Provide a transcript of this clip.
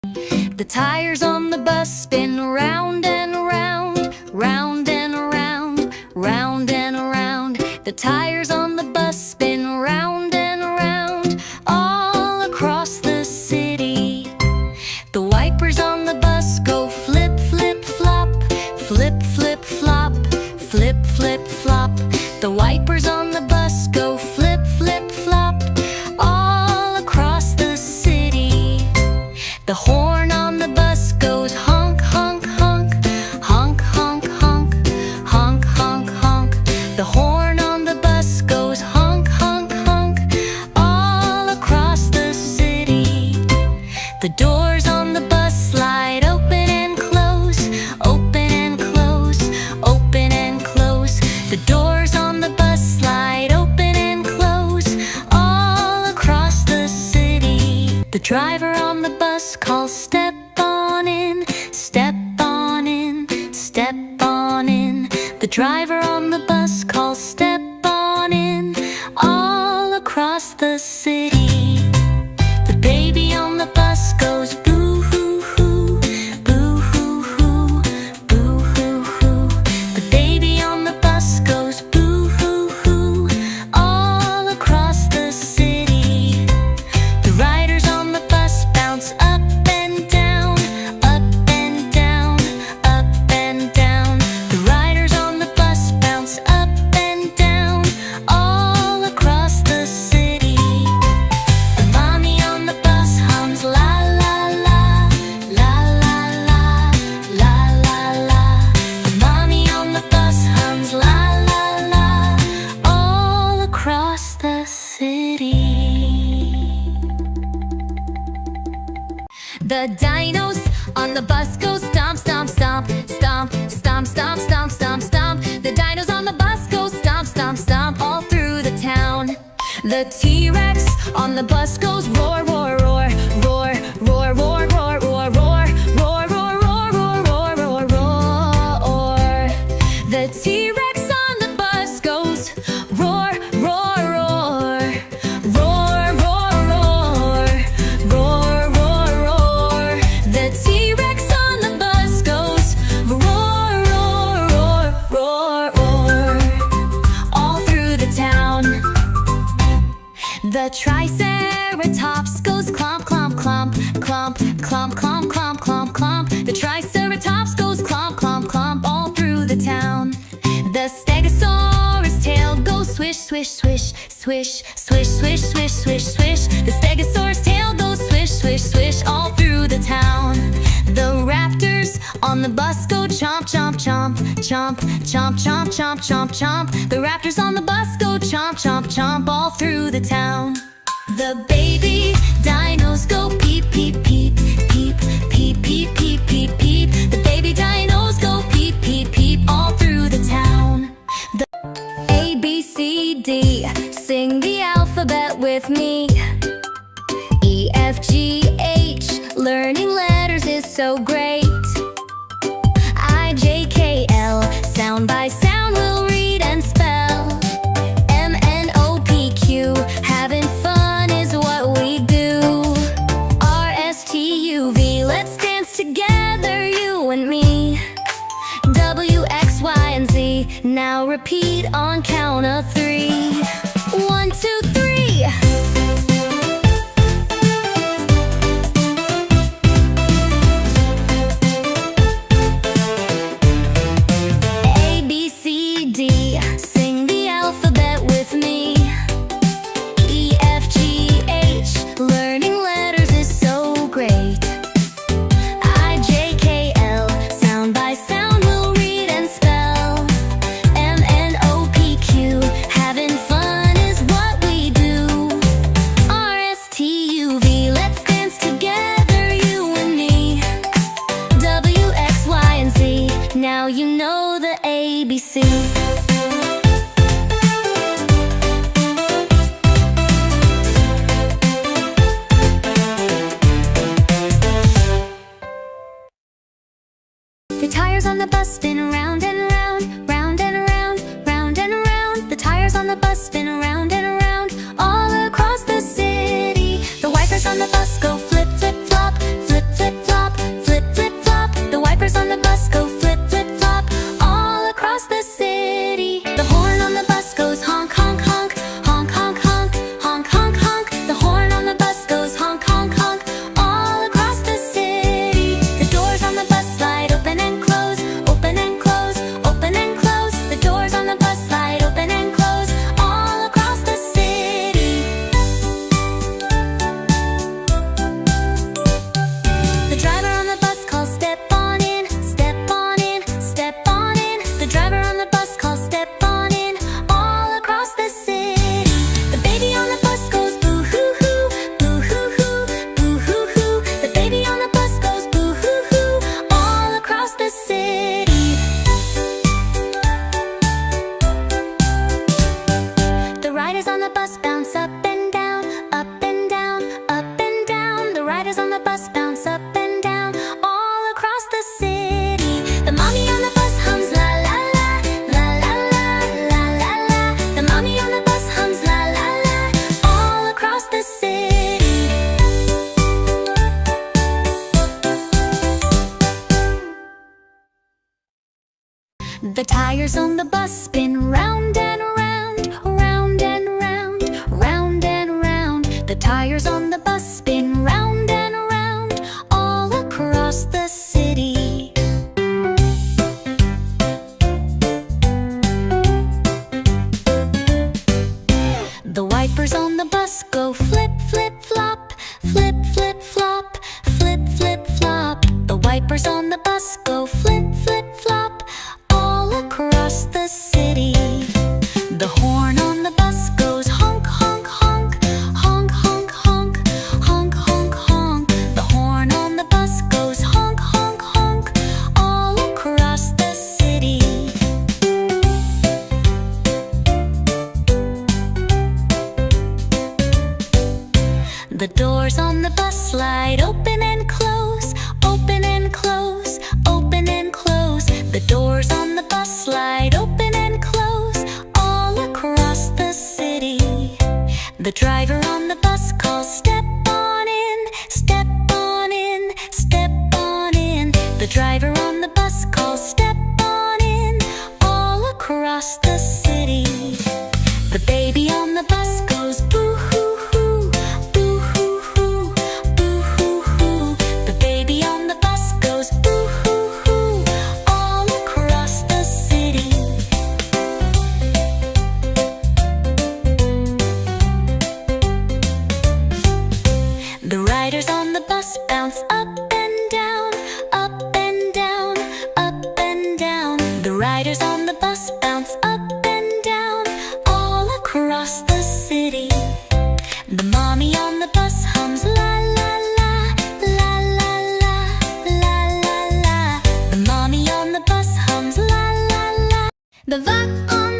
The tires on the bus spin round and round, round and round, round and round. The tires on the bus spin round and round, all across the city. The wipers on the bus go flip, flip, flop, flip, flip, flop, flip, flip, flop. The wipers on the bus go flip, flip, flop, all across the city. The horn on the bus goes honk, honk, honk, honk, honk, honk, honk, honk, honk. The horn on the bus goes honk, honk, honk, all across the city. The doors on the bus slide open and close, open and close, open and close. The doors on the bus slide open and close, all across the city. The driver on the bus calls step on in, step on in, step on in. The driver on the bus calls step on in, all across the city. The baby on the bus goes boo hoo hoo, boo hoo hoo, boo hoo hoo. The baby on the bus goes boo hoo hoo, all across the city. The riders on the bus bounce up and down, up and down, up and down. The riders on the bus bounce up and down, all across the city. The mommy on the bus hums la la la, la la la, la la la. The mommy on the bus hums la la la, all across the city. The dinos on the bus go stomp, stomp, stomp, stomp, stomp, stomp, stomp, stomp, stomp. The dinos on the bus go stomp, stomp, stomp, all through the town. The T-Rex on the bus goes roar, roar, roar, roar, roar, roar, roar, roar, roar, roar, roar, roar, roar, roar, roar, roar. The T-Rex on the bus goes roar, roar, roar, roar, roar, roar, roar, roar, roar. The T-Rex on the bus goes roar, roar, roar, roar, roar, all through the town. The Triceratops goes clomp, clomp, clomp, clomp, clomp, clomp, clomp, clomp, clomp. The Triceratops goes clomp, clomp, clomp, all through the town. The Stegosaurus tail goes swish, swish, swish, swish, swish, swish, swish, swish, swish. The Stegosaurus tail goes swish, swish, swish, all through the town. The Raptors on the bus go chomp, chomp, chomp, chomp, chomp, chomp, chomp, chomp, chomp. The Raptors on the bus go chomp, chomp, chomp, all through the town. The baby dinos go peep, peep, peep, peep, peep, peep, peep, peep, peep. The baby dinos go peep, peep, peep, all through the town. The A, B, C, D, sing the alphabet with me. E, F, G, H, learning letters is so great. I, J, K, L, sound by sound we'll read and spell. M, N, O, P, Q, having fun is what we do. R, S, T, U, V, let's dance together, you and me. W, X, Y, and Z, now repeat on count of 3. 1, 2, 3. A, B, C, D, sing the alphabet with me. E, F, G, H, learning letters is so great. I, J, K, L, sound by sound we'll read and spell. M, N, O, P, Q, having fun is what we do. R, S, T, U, V, let's dance together, you and me. W, X, Y, and Z, now you know the ABC. The tires on the bus spin round and round, round and round, round and round. The tires on the bus spin around and around, all across the city. The wipers on the bus go flip, flip, flop, flip, flip, The tires on the bus spin round and round, round and round, round and round. The tires on the bus spin round and round, all across the city. The wipers on the bus go flip, flip, flop, flip, flip, flop, flip, flip, flop. The wipers on the bus go flip, flip, flop, all across the city. The horn on the bus goes honk, honk, honk, honk, honk, honk, honk, honk, honk. The horn on the bus goes honk, honk, honk, all across the city. The doors on the bus slide open and close, open and close, open and close. The doors on the bus slide open and close, all across the city. The driver on the bus calls, step on in, step on in, step on in. The driver on the bus calls, step on in, all across the city. The baby on the bus goes boo hoo hoo, boo hoo hoo, boo hoo hoo. The baby on the bus goes boo hoo hoo, all across the city. The riders on the bus bounce up and down, up and down, up and down. The riders on the bus bounce up and down, all across the city. The mommy on the bus hums la la la, la la la, la la la. The mommy on the bus hums la la la. The va on